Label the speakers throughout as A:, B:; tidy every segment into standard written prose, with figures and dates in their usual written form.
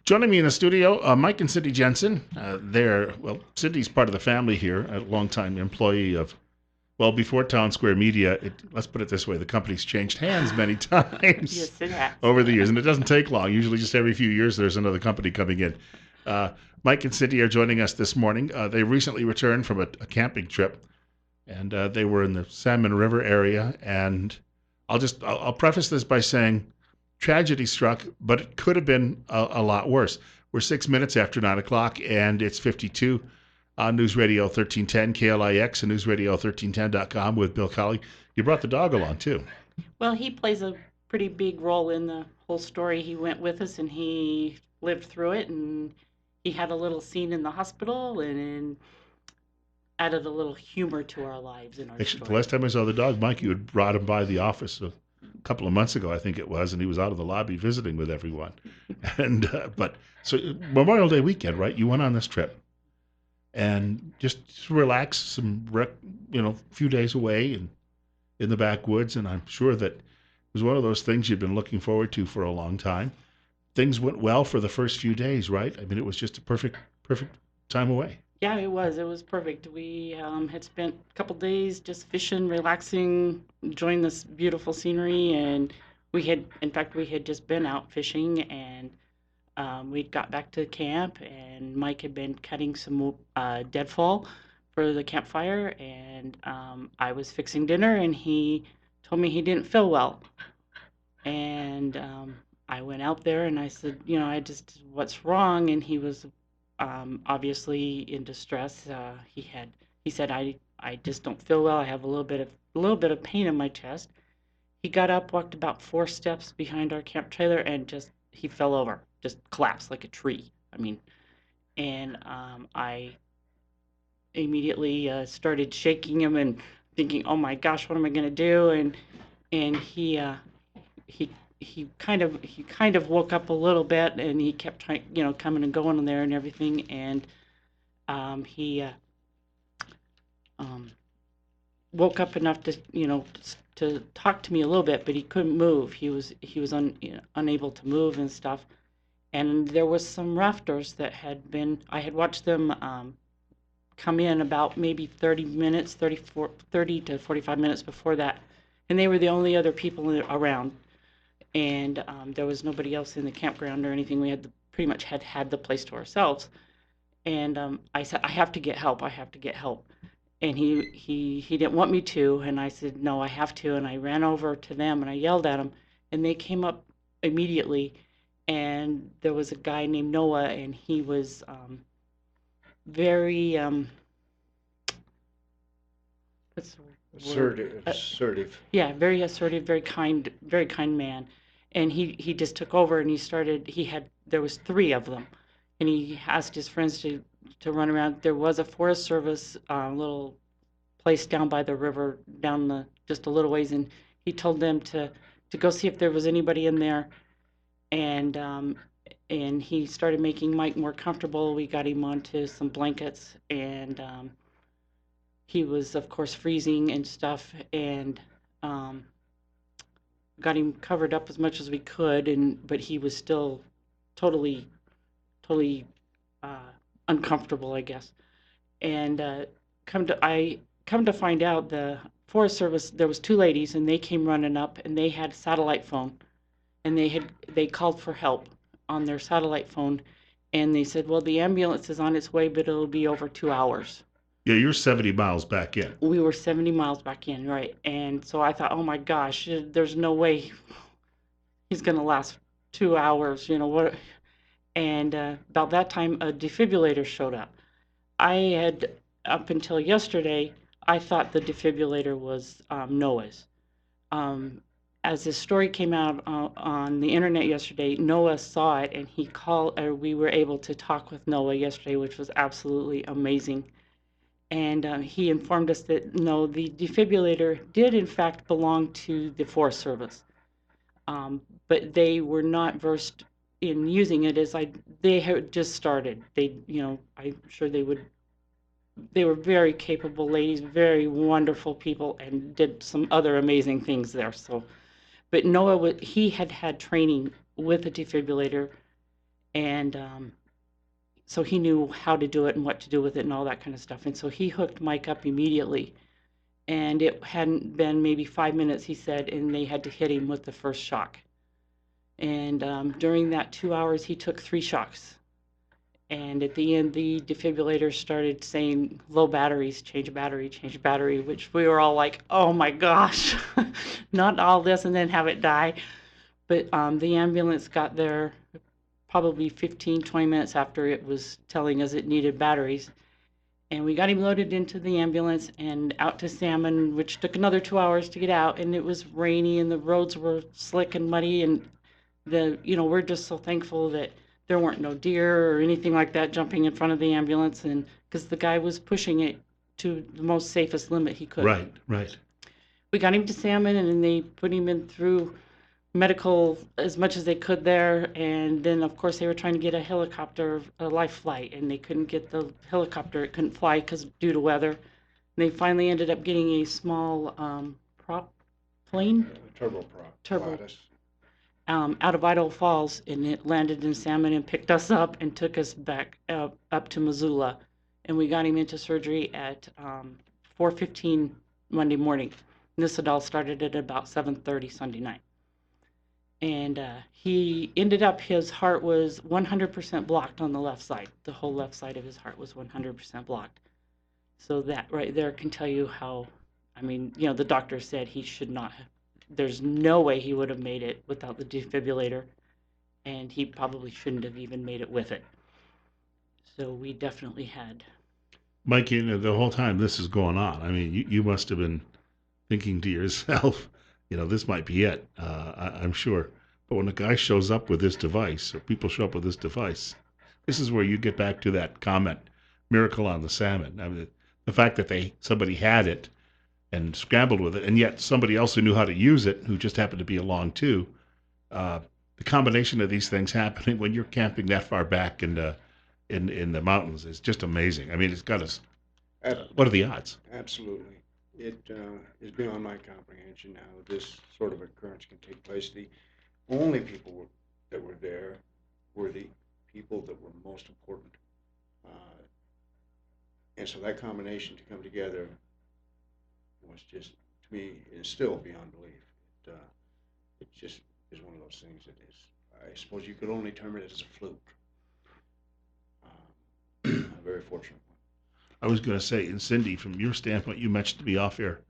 A: Joining me in the studio, Mike and Cindy Jensen. Cindy's part of the family here, a longtime employee of, before Town Square Media. Let's put it this way: the company's changed hands many times
B: Yes, it has.
A: over the years, and it doesn't take long. Usually, just every few years, there's another company coming in. Uh, Mike and Cindy are joining us this morning. They recently returned from a camping trip, and they were in the Salmon River area. And I'll preface this by saying tragedy struck, but it could have been a lot worse. We're 6 minutes after 9 o'clock, and it's 52 on News Radio 1310 KLIX and newsradio1310.com with Bill Colley. You brought the dog along too.
B: Well, he plays a pretty big role in the whole story. He went with us and he lived through it, and he had a little scene in the hospital and added a little humor to our lives in our
A: Actually, the
B: story.
A: last time I saw the dog, Mike, you had brought him by the office a couple of months ago, I think it was, and he was out of the lobby visiting with everyone. And so Memorial Day weekend, right? You went on this trip and just relax, few days away and in the backwoods. And I'm sure that it was one of those things you'd been looking forward to for a long time. Things went well for the first few days, right? I mean, it was just a perfect time away.
B: Yeah, it was. It was perfect. We had spent a couple days just fishing, relaxing, enjoying this beautiful scenery, and in fact, we had just been out fishing, and we got back to camp, and Mike had been cutting some deadfall for the campfire, and I was fixing dinner, and he told me he didn't feel well, and I went out there and I said, what's wrong? And he was obviously in distress. He said, I just don't feel well. I have a little bit of pain in my chest. He got up, walked about 4 steps behind our camp trailer, and he fell over, just collapsed like a tree. I mean, and I immediately started shaking him and thinking, oh my gosh, what am I going to do? And he he kind of woke up a little bit, and he kept trying, coming and going in there and everything, and he um, woke up enough to talk to me a little bit, but he couldn't move. He was unable to move and stuff. And there was some rafters that I had watched them come in about maybe 30 minutes, 30 to 45 minutes before that, and they were the only other people around. And there was nobody else in the campground or anything. We pretty much had the place to ourselves. And I said, I have to get help. I have to get help. And he didn't want me to. And I said, no, I have to. And I ran over to them and I yelled at them. And they came up immediately. And there was a guy named Noah, and he was very, what's the word?
C: Assertive.
B: Yeah, very assertive, very kind man. And he just took over, and there was 3 of them, and he asked his friends to run around. There was a Forest Service little place down by the river, just a little ways, and he told them to go see if there was anybody in there. And he started making Mike more comfortable. We got him onto some blankets, and he was, of course, freezing and stuff, and got him covered up as much as we could, but he was still totally, totally uncomfortable, I guess. And come to find out, the Forest Service, there was 2 ladies, and they came running up, and they had a satellite phone, and they called for help on their satellite phone, and they said, well, the ambulance is on its way, but it'll be over 2 hours.
A: Yeah, you're 70 miles back in.
B: We were 70 miles back in, right? And so I thought, oh my gosh, there's no way he's going to last 2 hours, what? And about that time, a defibrillator showed up. I had, up until yesterday, I thought the defibrillator was Noah's. As this story came out on the internet yesterday, Noah saw it, and he called, or we were able to talk with Noah yesterday, which was absolutely amazing. And he informed us that no, the defibrillator did in fact belong to the Forest Service, but they were not versed in using it they had just started. I'm sure they would. They were very capable ladies, very wonderful people, and did some other amazing things there. So, but Noah he had training with a defibrillator, and so he knew how to do it and what to do with it and all that kind of stuff. And so he hooked Mike up immediately. And it hadn't been maybe 5 minutes, he said, and they had to hit him with the first shock. And during that 2 hours, he took 3 shocks. And at the end, the defibrillator started saying low batteries, change battery, which we were all like, oh my gosh, not all this and then have it die. But the ambulance got there probably 15, 20 minutes after it was telling us it needed batteries. And we got him loaded into the ambulance and out to Salmon, which took another 2 hours to get out. And it was rainy and the roads were slick and muddy. And we're just so thankful that there weren't no deer or anything like that jumping in front of the ambulance. And because the guy was pushing it to the most safest limit he could.
A: Right, right.
B: We got him to Salmon and then they put him in through medical as much as they could there, and then of course they were trying to get a helicopter, a life flight, and they couldn't get the helicopter. It couldn't fly because due to weather. And they finally ended up getting a small prop plane, turbo, out of Idaho Falls, and it landed in Salmon and picked us up and took us back up to Missoula, and we got him into surgery at 4:15 Monday morning. And this had all started at about 7:30 Sunday night. And he ended up, his heart was 100% blocked on the left side. The whole left side of his heart was 100% blocked. So that right there can tell you how, the doctor said he should not have, there's no way he would have made it without the defibrillator, and he probably shouldn't have even made it with it. So we definitely had.
A: Mike, the whole time this is going on, you must have been thinking to yourself, this might be it, I'm sure. But when a guy shows up with this device, or people show up with this device, this is where you get back to that comment, miracle on the salmon. The fact that somebody had it and scrambled with it, and yet somebody else who knew how to use it, who just happened to be along too. The combination of these things happening when you're camping that far back in the mountains is just amazing. It's got us. What are the odds?
C: Absolutely. It is beyond my comprehension now. This sort of occurrence can take place. The only people that were there were the people that were most important. And so that combination to come together was just, to me, is still beyond belief. It just is one of those things that is, I suppose you could only term it as a fluke. I'm very fortunate.
A: I was going to say, and Cindy, from your standpoint, you mentioned to me off air,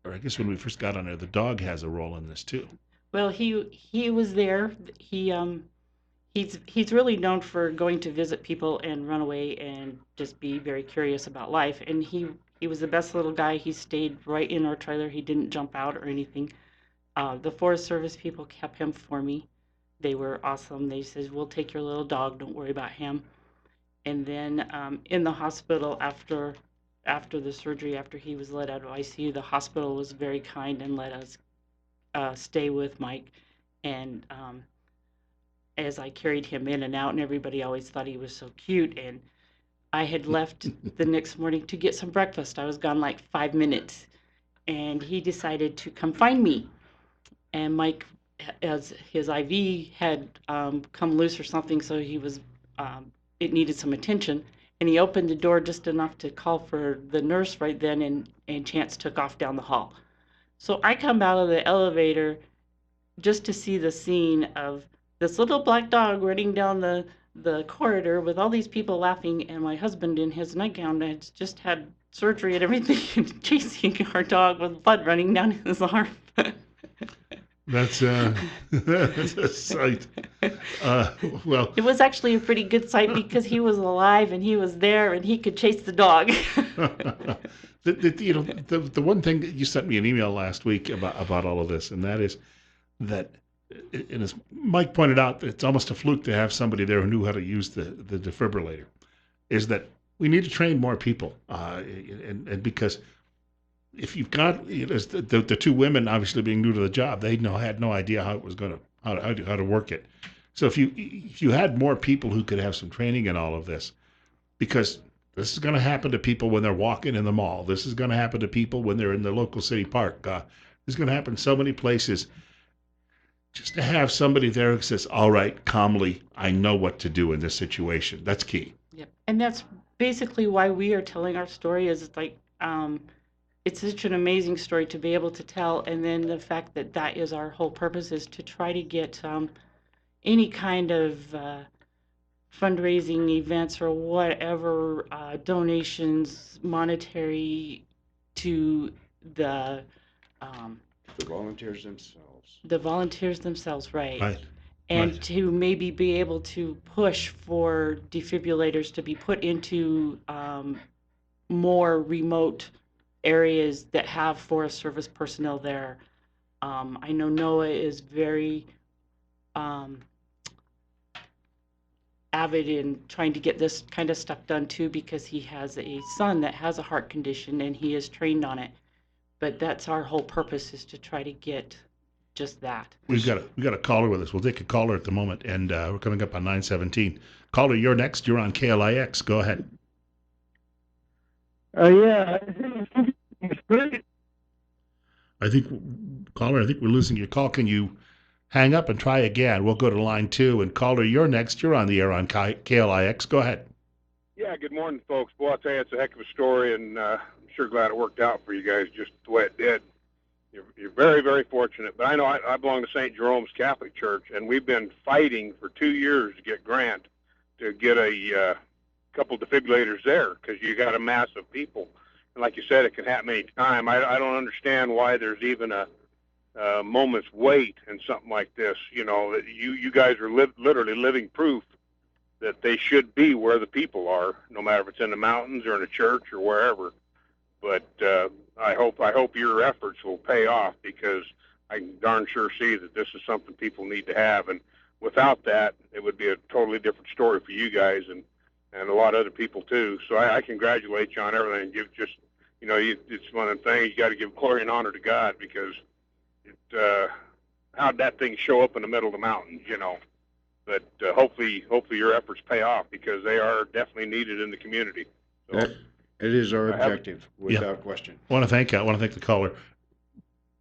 A: or I guess when we first got on there, the dog has a role in this too.
B: Well, he was there. He's really known for going to visit people and run away and just be very curious about life. And he was the best little guy. He stayed right in our trailer. He didn't jump out or anything. The Forest Service people kept him for me. They were awesome. They said, "We'll take your little dog. Don't worry about him." And then in the hospital after the surgery, after he was let out of ICU, the hospital was very kind and let us stay with Mike. And as I carried him in and out, and everybody always thought he was so cute. And I had left the next morning to get some breakfast. I was gone like 5 minutes, and he decided to come find me. And Mike, as his IV had come loose or something, so he was. It needed some attention, and he opened the door just enough to call for the nurse right then, and Chance took off down the hall. So I come out of the elevator just to see the scene of this little black dog running down the corridor with all these people laughing, and my husband in his nightgown had just had surgery and everything, chasing our dog with blood running down his arm.
A: That's a sight. Well,
B: it was actually a pretty good sight because he was alive and he was there and he could chase the dog.
A: The one thing that you sent me an email last week about all of this, and that is that, and as Mike pointed out, it's almost a fluke to have somebody there who knew how to use the defibrillator. Is that we need to train more people, and because. If you've got the two women obviously being new to the job, they had no idea how it was going to how to work it. So if you had more people who could have some training in all of this, because this is going to happen to people when they're walking in the mall. This is going to happen to people when they're in the local city park. This is going to happen so many places. just to have somebody there who says, all right, calmly, I know what to do in this situation. That's key.
B: Yep. And that's basically why we are telling our story is it's like it's such an amazing story to be able to tell, and then the fact that that is our whole purpose is to try to get any kind of fundraising events or whatever donations monetary to the um,
C: The volunteers themselves.
B: the volunteers themselves, right?
A: Right.
B: And
A: Right.
B: to maybe be able to push for defibrillators to be put into more remote areas that have Forest Service personnel there. I know Noah is very um, avid in trying to get this kind of stuff done too because he has a son that has a heart condition and he is trained on it. But that's our whole purpose is to try to get just that.
A: We got a caller with us. We'll take a caller at the moment, and we're coming up on 9:17. Caller, you're next. You're on KLIX. Go ahead.
D: Yeah, I think it's great.
A: I think, caller, I think we're losing your call. Can you hang up and try again? We'll go to line 2. And caller, you're next. You're on the air on KLIX. Go ahead.
D: Yeah, good morning, folks. Boy, I'll tell you, it's a heck of a story, and I'm sure glad it worked out for you guys just the way it did. You're very, very fortunate. But I know I belong to St. Jerome's Catholic Church, and we've been fighting for 2 years to get grant to get a couple defibrillators there because you got a mass of people. And like you said, it can happen any time. I don't understand why there's even a moment's wait in something like this. You know, you guys are literally living proof that they should be where the people are, no matter if it's in the mountains or in a church or wherever. But I hope your efforts will pay off because I can darn sure see that this is something people need to have. And without that, it would be a totally different story for you guys and a lot of other people too. So I congratulate you on everything. You've just, you know, it's one of the things you got to give glory and honor to God because how'd that thing show up in the middle of the mountains, you know? But hopefully your efforts pay off because they are definitely needed in the community. So,
C: It is our objective, without question.
A: I want to thank the caller.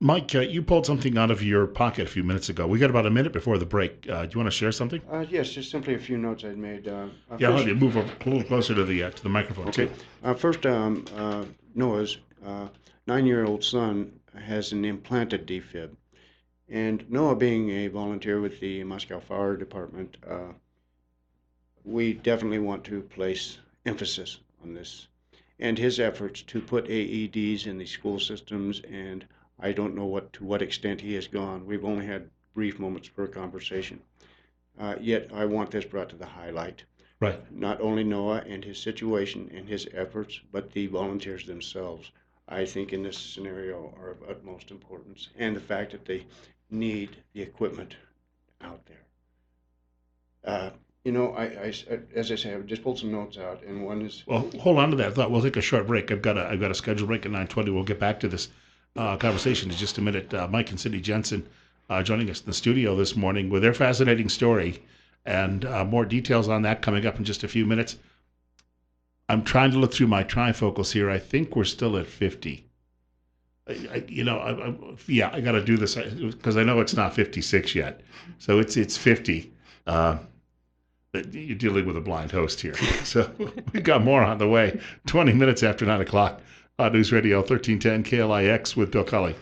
A: Mike, you pulled something out of your pocket a few minutes ago. We got about a minute before the break. Do you want to share something?
C: Yes, just simply a few notes I'd made.
A: Yeah, I'll have you move a little closer to the microphone.
C: Okay. First, Noah's 9-year-old son has an implanted defib. And Noah, being a volunteer with the Moscow Fire Department, we definitely want to place emphasis on this and his efforts to put AEDs in the school systems. And I don't know to what extent he has gone. We've only had brief moments for a conversation. Yet I want this brought to the highlight.
A: Right.
C: Not only Noah and his situation and his efforts, but the volunteers themselves, I think in this scenario are of utmost importance. And the fact that they need the equipment out there. You know, as I say, I've just pulled some notes out, and one is.
A: Well, hold on to that thought. We'll take a short break. I've got a scheduled break at 9:20. We'll get back to this conversation in just a minute. Mike and Cindy Jensen joining us in the studio this morning with their fascinating story, and more details on that coming up in just a few minutes. I'm trying to look through my trifocals here. I think we're still at 50. I got to do this because I know it's not 56 yet. So it's 50. You're dealing with a blind host here. So we've got more on the way. 20 minutes after 9 o'clock on News Radio 1310 KLIX with Bill Cully.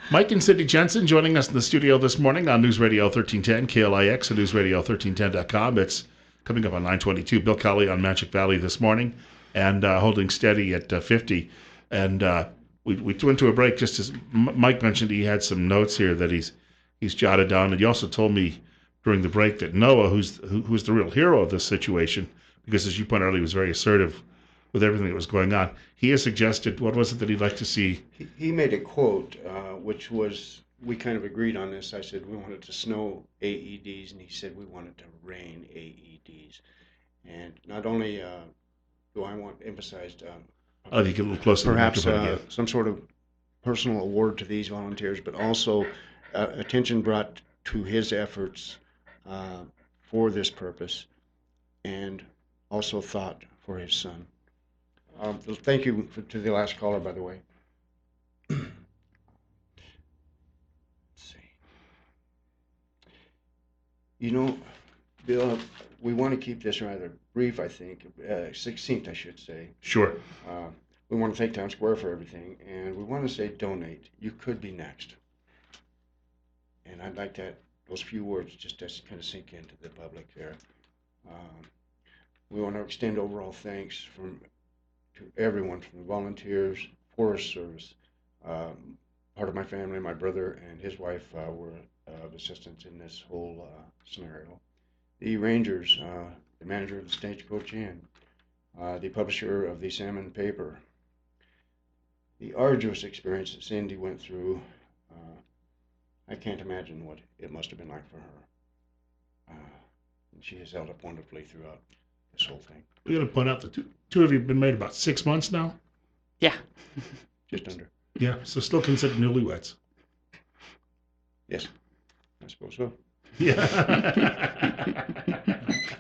A: Mike and Cindy Jensen joining us in the studio this morning on News Radio 1310 KLIX and newsradio1310.com. It's coming up on 9:22. Bill Cully on Magic Valley this morning and holding steady at 50. And we went to a break just as Mike mentioned he had some notes here that he's jotted down. And he also told me during the break that Noah, who's the real hero of this situation, because as you pointed out, he was very assertive with everything that was going on. He has suggested, what was it that he'd like to see?
C: He made a quote, which was, we kind of agreed on this. I said we wanted to snow AEDs, and he said we wanted to rain AEDs. And not only do I want emphasized,
A: I think a little closer.
C: Perhaps some sort of personal award to these volunteers, but also attention brought to his efforts for this purpose, and also thought for his son. Thank you to the last caller, by the way. You know, Bill, we want to keep this rather brief, I think, succinct, I should say.
A: Sure.
C: Uh, we want to thank Town Square for everything, and we want to say donate. You could be next. And I'd like those few words just to kind of sink into the public there. Um, we want to extend overall thanks to everyone, from the volunteers, Forest Service. Part of my family, my brother and his wife were of assistance in this whole scenario. The Rangers, the manager of the Stagecoach Inn, the publisher of the Salmon paper, the arduous experience that Cindy went through. I can't imagine what it must have been like for her. And she has held up wonderfully throughout this whole thing.
A: We got to point out the two of you have been married about 6 months now.
B: Yeah.
C: Just under.
A: Yeah, so still considered newlyweds.
C: Yes, I suppose so.
A: Yeah.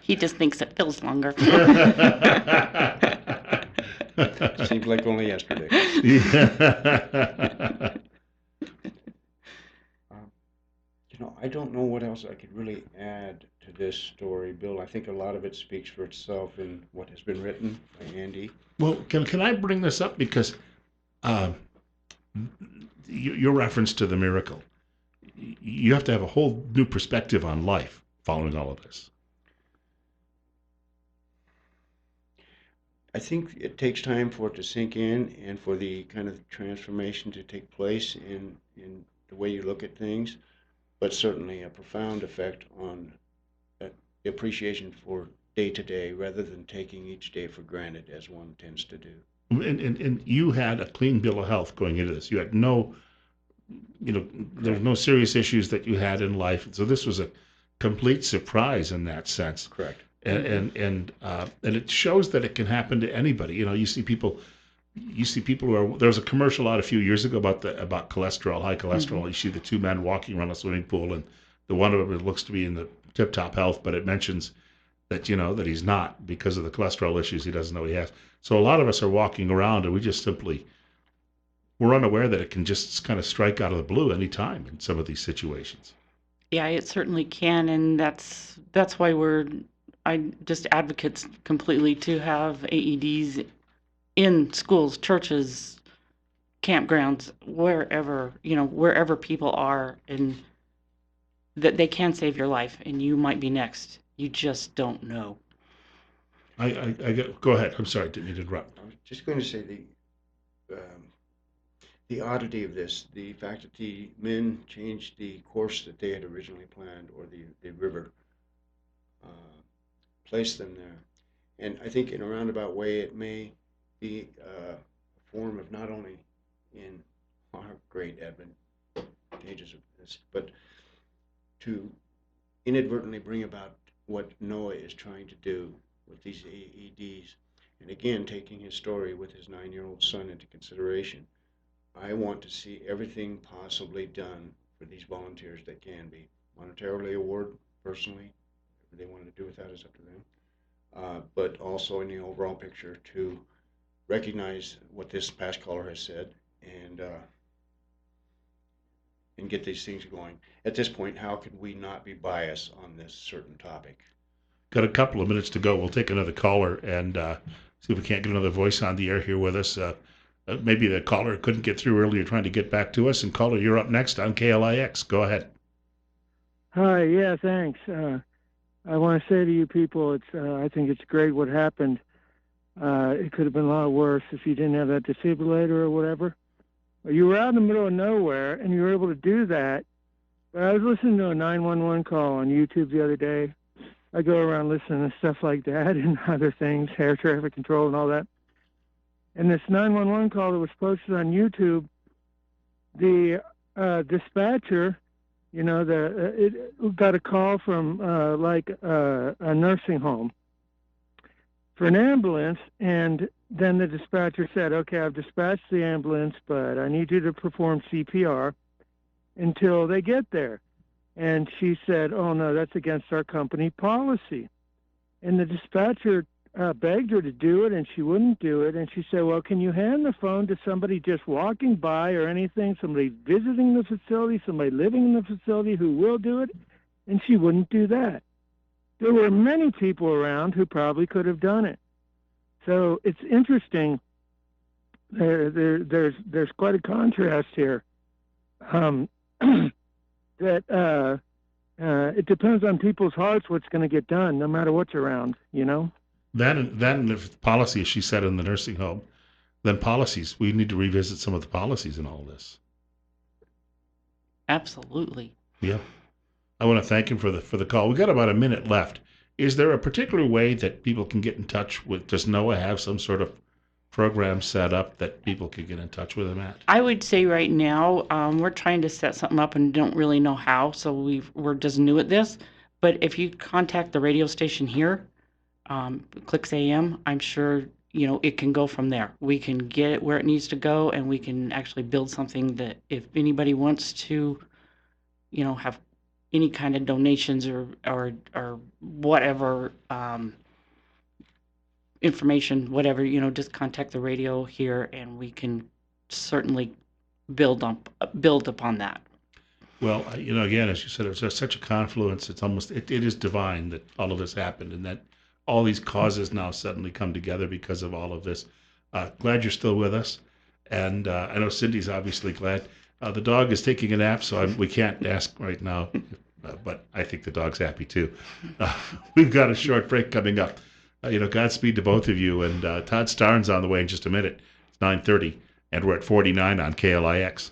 B: He just thinks it feels longer.
C: Seems like only yesterday.
A: Yeah.
C: I don't know what else I could really add to this story, Bill. I think a lot of it speaks for itself in what has been written by Andy.
A: Well, can I bring this up because your reference to the miracle, you have to have a whole new perspective on life following all of this.
C: I think it takes time for it to sink in and for the kind of transformation to take place in the way you look at things, but certainly a profound effect on the appreciation for day to day rather than taking each day for granted as one tends to do.
A: And you had a clean bill of health going into this. You had there were no serious issues that you had in life. So this was a complete surprise in that sense.
C: Correct.
A: And it shows that it can happen to anybody. You see people who are. There was a commercial out a few years ago about cholesterol, high cholesterol. Mm-hmm. You see the two men walking around a swimming pool, and the one of them looks to be in the tip-top health, but it mentions that that he's not because of the cholesterol issues he doesn't know he has. So a lot of us are walking around, and we're unaware that it can just kind of strike out of the blue anytime in some of these situations.
B: Yeah, it certainly can, and that's why I just advocates completely to have AEDs in schools, churches, campgrounds, wherever people are, and that they can save your life, and you might be next. You just don't know.
A: Go ahead. I'm sorry, didn't mean to interrupt.
C: I was just going to say the oddity of this, the fact that the men changed the course that they had originally planned, or the river, placed them there. And I think in a roundabout way, it may be a form of not only in our great advantages of this, but to inadvertently bring about what Noah is trying to do with these AEDs. And again, taking his story with his 9-year-old son into consideration, I want to see everything possibly done for these volunteers that can be. Monetarily award, personally, whatever they want to do with that is up to them. But also in the overall picture to recognize what this past caller has said and get these things going. At this point, how can we not be biased on this certain topic?
A: Got a couple of minutes to go. We'll take another caller and see if we can't get another voice on the air here with us. Maybe the caller couldn't get through earlier trying to get back to us. And caller, you're up next on KLIX. Go ahead.
E: Hi, yeah, thanks. I want to say to you people, I think it's great what happened. It could have been a lot worse if you didn't have that defibrillator or whatever. You were out in the middle of nowhere, and you were able to do that. But I was listening to a 911 call on YouTube the other day. I go around listening to stuff like that and other things, air traffic control and all that. And this 911 call that was posted on YouTube, the dispatcher, it got a call from a nursing home for an ambulance, and then the dispatcher said, okay, I've dispatched the ambulance, but I need you to perform CPR until they get there. And she said, oh, no, that's against our company policy. And the dispatcher begged her to do it, and she wouldn't do it. And she said, well, can you hand the phone to somebody just walking by or anything, somebody visiting the facility, somebody living in the facility who will do it? and she wouldn't do that. There were many people around who probably could have done it. So it's interesting. There's quite a contrast here. That it depends on people's hearts what's going to get done, no matter what's around.
A: That and if policy, as she said, in the nursing home, then policies. We need to revisit some of the policies in all this.
B: Absolutely.
A: Yeah. I want to thank him for the call. We got about a minute left. Is there a particular way that people can get in touch with? Does NOAA have some sort of program set up that people can get in touch with him at?
B: I would say right now, we're trying to set something up and don't really know how, so we're just new at this. But if you contact the radio station here, Clicks AM, I'm sure, it can go from there. We can get it where it needs to go, and we can actually build something that if anybody wants to, have any kind of donations or whatever, information, whatever, just contact the radio here, and we can certainly build upon that.
A: Well, again, as you said, it's just such a confluence. It's almost, it is divine that all of this happened and that all these causes now suddenly come together because of all of this. Glad you're still with us. And I know Cindy's obviously glad. The dog is taking a nap, so we can't ask right now, but I think the dog's happy too. We've got a short break coming up. Godspeed to both of you. And Todd Starnes on the way in just a minute. It's 9:30, and we're at 49 on KLIX.